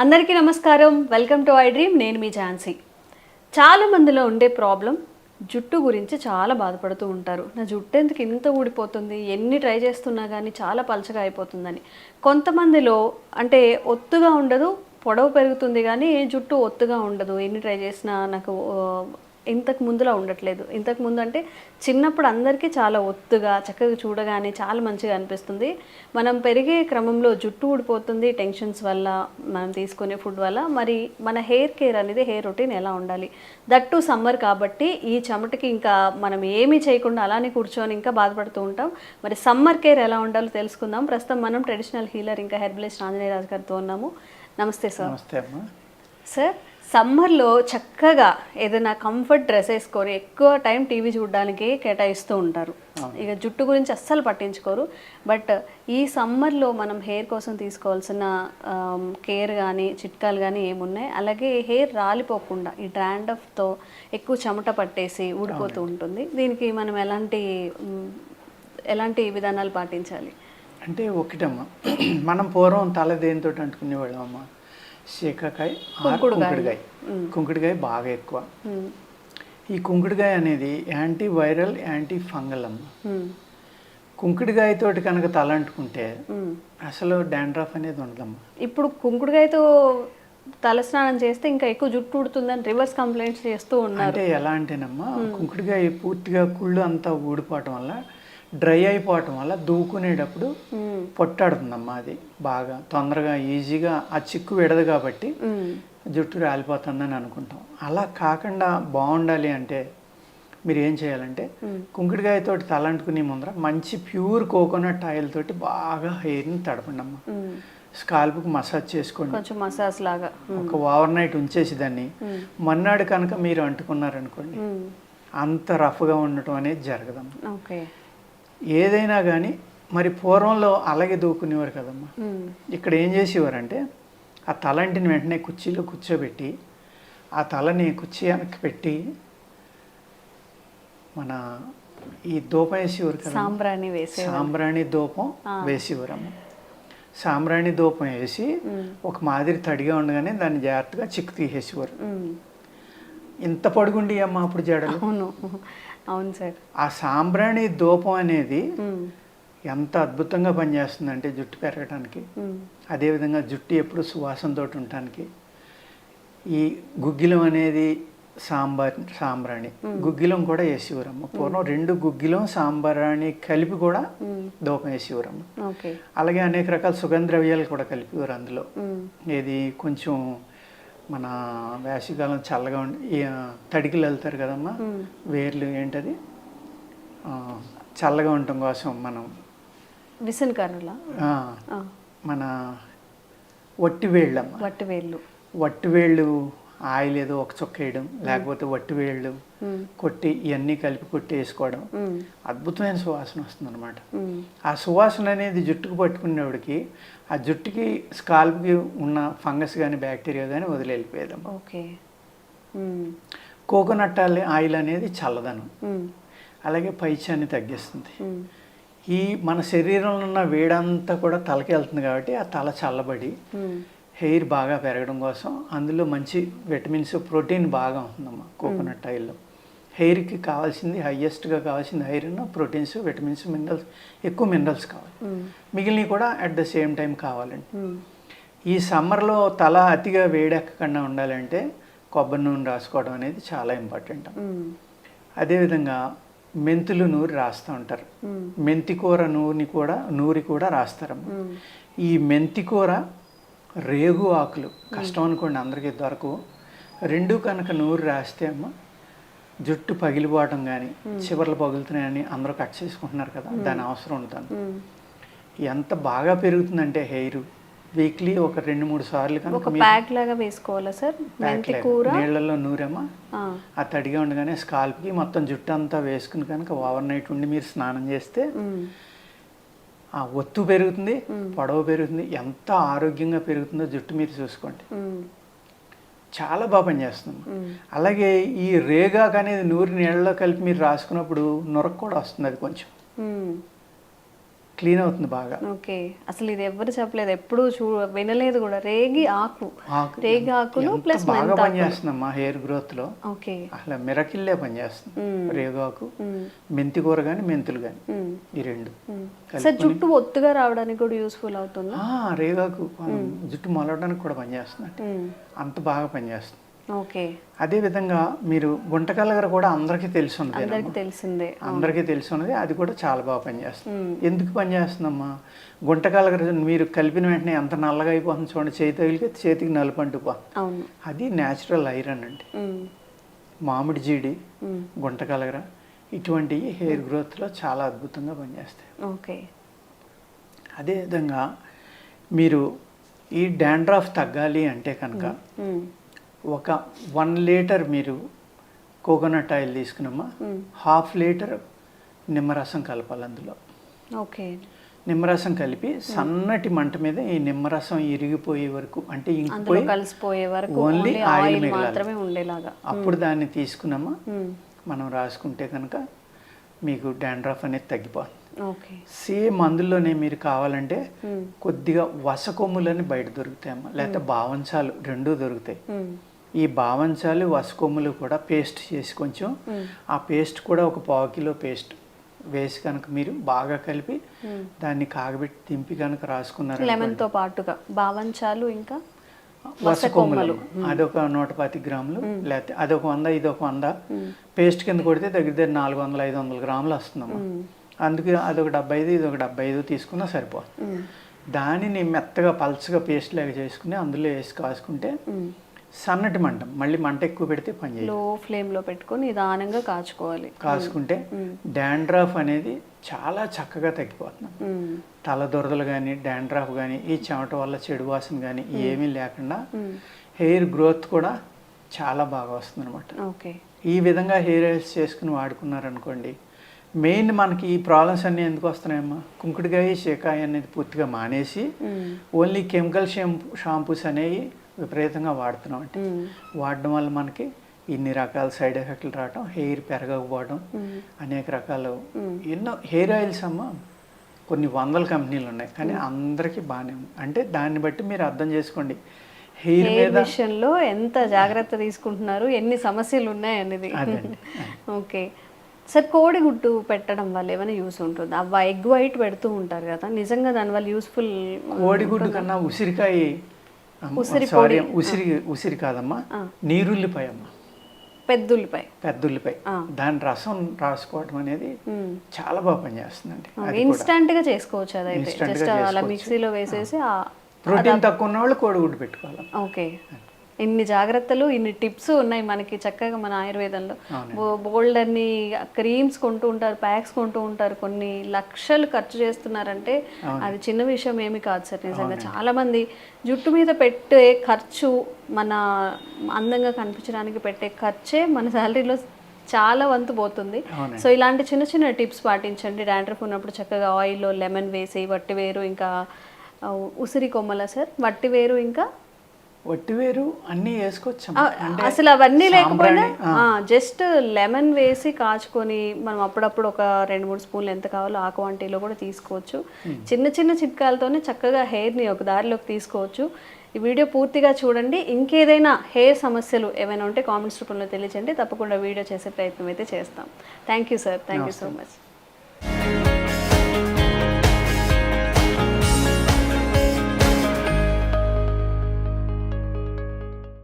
అందరికీ నమస్కారం. Welcome to I dream. నేను మీ ఝాన్సీ. చాలా మందిలో ఉండే ప్రాబ్లం జుట్టు గురించి చాలా బాధపడుతూ ఉంటారు. నా జుట్టు ఎందుకు ఇంత ఊడిపోతుంది, ఎన్ని ట్రై చేస్తున్నా కానీ చాలా పలచగా అయిపోతుందని. కొంతమందిలో అంటే ఒత్తుగా ఉండదు, పొడవు పెరుగుతుంది కానీ జుట్టు ఒత్తుగా ఉండదు. ఎన్ని ట్రై చేసినా నాకు ఇంతకు ముందులా ఉండట్లేదు. ఇంతకు ముందు అంటే చిన్నప్పుడు అందరికీ చాలా ఒత్తుగా చక్కగా చూడగానే చాలా మంచిగా అనిపిస్తుంది. మనం పెరిగే క్రమంలో జుట్టు ఊడిపోతుంది టెన్షన్స్ వల్ల, మనం తీసుకునే ఫుడ్ వల్ల. మరి మన హెయిర్ కేర్ అనేది, హెయిర్ రొటీన్ ఎలా ఉండాలి? దట్టు సమ్మర్ కాబట్టి ఈ చెమటకి ఇంకా మనం ఏమీ చేయకుండా అలానే కూర్చొని ఇంకా బాధపడుతూ ఉంటాం. మరి సమ్మర్ కేర్ ఎలా ఉండాలో తెలుసుకుందాం. ప్రస్తుతం మనం ట్రెడిషనల్ హీలర్ ఇంకా హెర్బలిస్ట్ ఆంజనేయ రాజు గారితో ఉన్నాము. నమస్తే సార్. నమస్తే అమ్మా. సార్, సమ్మర్లో చక్కగా ఏదైనా కంఫర్ట్ డ్రెస్ వేసుకొని ఎక్కువ టైం టీవీ చూడడానికి కేటాయిస్తూ ఉంటారు. ఇక జుట్టు గురించి అస్సలు పట్టించుకోరు. బట్ ఈ సమ్మర్లో మనం హెయిర్ కోసం తీసుకోవాల్సిన కేర్ కానీ చిట్కాలు కానీ ఏమున్నాయి? అలాగే హెయిర్ రాలిపోకుండా ఈ డ్రాండ్రఫ్తో ఎక్కువ చెమట పట్టేసి ఊడిపోతూ ఉంటుంది. దీనికి మనం ఎలాంటి విధానాలు పాటించాలి? అంటే ఒకటమ్మా, మనం పూర్వం తల దేనితో అంటుకునేవాళ్ళం అమ్మా, శీకాకాయ, కుంకుడుకాయ. కుంకుడుకాయ బాగా ఎక్కువ. ఈ కుంకుడుకాయ అనేది యాంటీ వైరల్, యాంటీ ఫంగల్ అమ్మ. కుంకుడుకాయతోటి కనుక తల అంటుకుంటే అసలు డాండ్రఫ్ అనేది ఉండదమ్మా. ఇప్పుడు కుంకుడుకాయతో తలస్నానం చేస్తే ఇంకా ఎక్కువ జుట్టు ఉడుతుందని రివర్స్ కంప్లైంట్స్ చేస్తూ ఉన్నారు. అంటే ఎలా అంటేనమ్మా, కుంకుడుకాయ పూర్తిగా కుళ్ళు అంతా ఊడిపోవటం వల్ల, డ్రై అయిపోవటం వల్ల దూకునేటప్పుడు పొట్టాడుతుందమ్మా. అది బాగా తొందరగా ఈజీగా ఆ చిక్కు విడదు కాబట్టి జుట్టు రాలిపోతుందని అనుకుంటాం. అలా కాకుండా బాగుండాలి అంటే మీరు ఏం చేయాలంటే, కుంకుడుకాయతో తలంటుకునే ముందర మంచి ప్యూర్ కోకోనట్ ఆయిల్ తోటి బాగా హెయిర్ని తడపండి అమ్మా. స్కాల్ప్కి మసాజ్ చేసుకోండి, కొంచెం మసాజ్ లాగా. ఒక ఓవర్ నైట్ ఉంచేసి దాన్ని మన్నాడు కనుక మీరు అంటుకున్నారనుకోండి, అంత రఫ్గా ఉండటం అనేది జరగదమ్మా. ఓకే. ఏదైనా కానీ మరి పూర్వంలో అలాగే దూకునేవారు కదమ్మా. ఇక్కడ ఏం చేసేవారంటే, ఆ తలంటిని వెంటనే కుర్చీలో కూర్చోబెట్టి ఆ తలని కుర్చీ వెనక్కి పెట్టి మన ఈ దూపం వేసేవారు కదా, సాంబ్రాణి దూపం వేసేవారమ్మ. సాంబ్రాణి దూపం వేసి ఒక మాదిరి తడిగా ఉండగానే దాన్ని జాగ్రత్తగా చిక్కు తీసేసేవారు. ఇంత పడుగుండి అమ్మ అప్పుడు జడలు. అవును సార్. ఆ సాంబ్రాణి దూపం అనేది ఎంత అద్భుతంగా పనిచేస్తుందంటే జుట్టు పెరగడానికి, అదేవిధంగా జుట్టు ఎప్పుడు సువాసనతో ఉండటానికి. ఈ గుగ్గిలం అనేది సాంబ్రాణి గుగ్గిలం కూడా వేసేవారమ్మ. పూర్వం 2 గుగ్గిలం సాంబ్రాణి కలిపి కూడా దూపం వేసేవారమ్మ. అలాగే అనేక రకాల సుగంధ ద్రవ్యాలు కూడా కలిపేవారు అందులో. ఏది కొంచెం మన వేసవికాలం చల్లగా ఉండి తడికిలు వెళ్తారు కదమ్మా, వేర్లు ఏంటది చల్లగా ఉండటం కోసం మనం విసనకర్రలా మన వట్టివేళ్ళు ఆయిల్ ఏదో ఒక చొక్క వేయడం, లేకపోతే వట్టివేళ్ళు కొట్టి ఇవన్నీ కలిపి కొట్టి వేసుకోవడం, అద్భుతమైన సువాసన వస్తుంది అనమాట. ఆ సువాసన అనేది జుట్టుకు పట్టుకునేవాడికి ఆ జుట్టుకి స్కాల్ప్కి ఉన్న ఫంగస్ కానీ బ్యాక్టీరియా కానీ వదిలి వెళ్ళిపోయేదమ్మా. ఓకే. కోకోనట్ ఆయిల్ అనేది చల్లదనం, అలాగే పైచాన్ని తగ్గిస్తుంది. ఈ మన శరీరంలో ఉన్న వేడంతా కూడా తలకి వెళ్తుంది కాబట్టి ఆ తల చల్లబడి హెయిర్ బాగా పెరగడం కోసం అందులో మంచి విటమిన్స్, ప్రోటీన్ బాగా ఉంటుందమ్మా కోకోనట్ ఆయిల్లో. హెయిర్కి కావాల్సింది, హైయెస్ట్గా కావాల్సింది ఐరన్, ప్రోటీన్స్, విటమిన్స్, మినరల్స్, ఎక్కువ మినరల్స్ కావాలి. మిగిలినవి కూడా అట్ ద సేమ్ టైం కావాలండి. ఈ సమ్మర్లో తల అతిగా వేడెక్కకుండా ఉండాలంటే కొబ్బరి నూనె రాసుకోవడం అనేది చాలా ఇంపార్టెంట్. అదేవిధంగా మెంతులు నూరి రాస్తూ ఉంటారు, మెంతికూర నూరి కూడా రాస్తారమ్మా. ఈ మెంతికూర, రేగు ఆకులు కష్టం అనుకోండి, అందరికీ దొరకవు. 2 కనుక నూరి రాస్తే అమ్మ జుట్టు పగిలిపోవటం కానీ చివర్లు పగులుతున్నాయని అందరూ కట్ చేసుకుంటున్నారు కదా, దాని అవసరం ఉంటుంది. ఎంత బాగా పెరుగుతుందంటే హెయిర్ వీక్లీ ఒక 2-3 సార్లు కనుక వేసుకోవాలా సార్? నీళ్ళల్లో నూరమ్మా, ఆ తడిగా ఉండగానే స్కాల్ప్కి మొత్తం జుట్టు అంతా వేసుకుని కనుక ఓవర్ నైట్ ఉండి మీరు స్నానం చేస్తే ఆ ఒత్తు పెరుగుతుంది, పొడవు పెరుగుతుంది. ఎంత ఆరోగ్యంగా పెరుగుతుందో జుట్టు మీరు చూసుకోండి, చాలా బాగా పనిచేస్తుంది. అలాగే ఈ రేగాకు అనేది నూరి నీళ్ళలో కలిపి మీరు రాసుకున్నప్పుడు నొరకు కూడా వస్తుంది. అది కొంచెం క్లీన్ అవుతుంది బాగా. ఓకే, అసలు ఇది ఎవ్వరు చెప్పలేదు, ఎప్పుడు వినలేదు కూడా. రేగి ఆకు, రేగి ఆకులు ఎంత ప్లస్ బాగా పనిచేస్తుందమ్మా హెయిర్ గ్రోత్ లో. ఓకే, అసలు మిరకిల్లే పనిచేస్తుంది. రేగాకు, మెంతి కూర కానీ మెంతులు కానీ, ఈ రెండు సార్ జుట్టు ఒత్తుగా రావడానికి కూడా యూస్ఫుల్ అవుతుంది. రేగాకు జుట్టు మొలవడానికి కూడా పనిచేస్తుంది. అంత బాగా పనిచేస్తుంది. ఓకే, అదే విధంగా మీరు గుంటకలగర కూడా అందరికీ తెలిసిందే, అందరికీ తెలిసినది. అది కూడా చాలా బాగా పనిచేస్తుంది. ఎందుకు పనిచేస్తుందమ్మా? గుంటకలగర మీరు కలిపిన వెంటనే ఎంత నల్లగా అయిపోతుంది చూడండి, చేతి తగిలికి చేతికి నలుపు అంటుపో, అది న్యాచురల్ ఐరన్ అండి. మామిడి జీడి, గుంటకలగర ఇటువంటివి హెయిర్ గ్రోత్లో చాలా అద్భుతంగా పనిచేస్తాయి. ఓకే, అదేవిధంగా మీరు ఈ డాండ్రఫ్ తగ్గాలి అంటే కనుక ఒక 1 లీటర్ మీరు కోకోనట్ ఆయిల్ తీసుకున్నామా, 1/2 లీటర్ నిమ్మరసం కలపాలి అందులో. ఓకే, నిమ్మరసం కలిపి సన్నటి మంట మీద ఈ నిమ్మరసం ఇరిగిపోయే వరకు, అంటే ఇంకిపోయి కలిసిపోయే వరకు ఓన్లీ ఆయిల్ మాత్రమే ఉండేలాగా అప్పుడు దాన్ని తీసుకున్నామా మనం రాసుకుంటే కనుక మీకు డాండ్రఫ్ అనేది తగ్గిపోతుంది. సేమ్ అందులోనే మీరు కావాలంటే కొద్దిగా వసకొమ్ములని బయట దొరుకుతాయమ్మా, లేకపోతే బావంచాలు రెండూ దొరుకుతాయి. ఈ బావంచాలు వసకొమ్ములు కూడా పేస్ట్ చేసి కొంచెం ఆ పేస్ట్ కూడా ఒక 1/4 కిలో పేస్ట్ వేసి కనుక మీరు బాగా కలిపి దాన్ని కాగబెట్టి దింపి కనుక రాసుకున్నారు. లెమన్తో పాటుగా బావంచాలు ఇంకా వసకొమ్ములు అదొక 110 గ్రాములు, లేకపోతే అదొక 100 ఇదొక 100 పేస్ట్ కింద కొడితే దగ్గర 400-500 గ్రాములు వస్తుందమ్మా. అందుకే అదొక 75 ఇదొక 75 తీసుకున్నా సరిపోతుంది. దానిని మెత్తగా పల్చగా పేస్ట్ లాగా చేసుకుని అందులో వేసి కాసుకుంటే సన్నటి మంట, మళ్ళీ మంట ఎక్కువ పెడితే పని చేయదు, లో ఫ్లేమ్లో పెట్టుకొని నిదానంగా కాచుకుంటే డాండ్రఫ్ అనేది చాలా చక్కగా తగ్గిపోతుంది. తల దురదలు కానీ డాండ్రఫ్ కానీ ఈ చెమట వల్ల చెడు వాసన కానీ ఏమీ లేకుండా హెయిర్ గ్రోత్ కూడా చాలా బాగా వస్తుంది అనమాట. ఈ విధంగా హెయిర్ ఆయిల్స్ చేసుకుని వాడుకున్నారనుకోండి, మెయిన్ మనకి ఈ ప్రాబ్లమ్స్ అన్నీ ఎందుకు వస్తున్నాయమ్మా, కుంకుడుకాయ షేకాయ అనేది పూర్తిగా మానేసి ఓన్లీ కెమికల్ షాంపూస్ అనేవి విపరీతంగా వాడుతున్నాం. అంటే వాడడం వల్ల మనకి ఇన్ని రకాల సైడ్ ఎఫెక్ట్లు రావడం, హెయిర్ పెరగకపోవడం, అనేక రకాలు ఎన్నో హెయిర్ ఆయిల్స్ అమ్మ కొన్ని 100 కంపెనీలు ఉన్నాయి, కానీ అందరికీ బాగానే ఉంది. అంటే దాన్ని బట్టి మీరు అర్థం చేసుకోండి హెయిర్ మీద విషయంలో ఎంత జాగ్రత్త తీసుకుంటున్నారు, ఎన్ని సమస్యలు ఉన్నాయి అనేది. ఓకే సార్, కోడిగుడ్డు పెట్టడం వల్ల ఏమైనా యూస్ ఉంటుంది? అవ్వ ఎగ్ వైట్ పెడుతూ ఉంటారు కదా, నిజంగా దానివల్ల యూస్ఫుల్? కోడిగుడ్డు కన్నా ఉసిరికాయ, ఉసిరి కాదమ్మా, నీరుల్లిపాయ అమ్మా, పెద్దుల్లిపాయ దాని రసం రాసుకోవడం అనేది చాలా బాగా పనిచేస్తుందండి. ఇన్స్టంట్ గా చేసుకోవచ్చు, అదైతే జస్ట్ అలా మిక్సీలో వేసేసి. ప్రోటీన్ తక్కువ ఉన్న వాళ్ళు కోడిగుడ్డు పెట్టుకోవాలి. ఓకే, ఇన్ని జాగ్రత్తలు, ఇన్ని టిప్స్ ఉన్నాయి మనకి చక్కగా మన ఆయుర్వేదంలో. బోల్డ్ అన్ని క్రీమ్స్ కొంటూ ఉంటారు, ప్యాక్స్ కొంటూ ఉంటారు, కొన్ని లక్షలు ఖర్చు చేస్తున్నారంటే అది చిన్న విషయం ఏమి కాదు సార్. నిజంగా చాలా మంది జుట్టు మీద పెట్టే ఖర్చు, మన అందంగా కనిపించడానికి పెట్టే ఖర్చే మన శాలరీలో చాలా వంతు పోతుంది. సో ఇలాంటి చిన్న చిన్న టిప్స్ పాటించండి. డాండ్రఫ్ ఉన్నప్పుడు చక్కగా ఆయిల్లో లెమన్ వేసి, వట్టివేరు ఇంకా ఉసిరి కొమ్మల సార్, వట్టివేరు ఇంకా వట్టివేరు అన్నీ వేసుకోవచ్చు. అసలు అవన్నీ లేకపోయినా జస్ట్ లెమన్ వేసి కాచుకొని మనం అప్పుడప్పుడు ఒక 2-3 స్పూన్లు ఎంత కావాలో ఆ క్వాంటిటీలో కూడా తీసుకోవచ్చు. చిన్న చిన్న చిట్కాలతోనే చక్కగా హెయిర్ని ఒక దారిలోకి తీసుకోవచ్చు. ఈ వీడియో పూర్తిగా చూడండి. ఇంకేదైనా హెయిర్ సమస్యలు ఏమైనా ఉంటే కామెంట్స్ రూపంలో తెలియజేయండి, తప్పకుండా వీడియో చేసే ప్రయత్నం అయితే చేస్తాం. Thank you sir, thank you so much.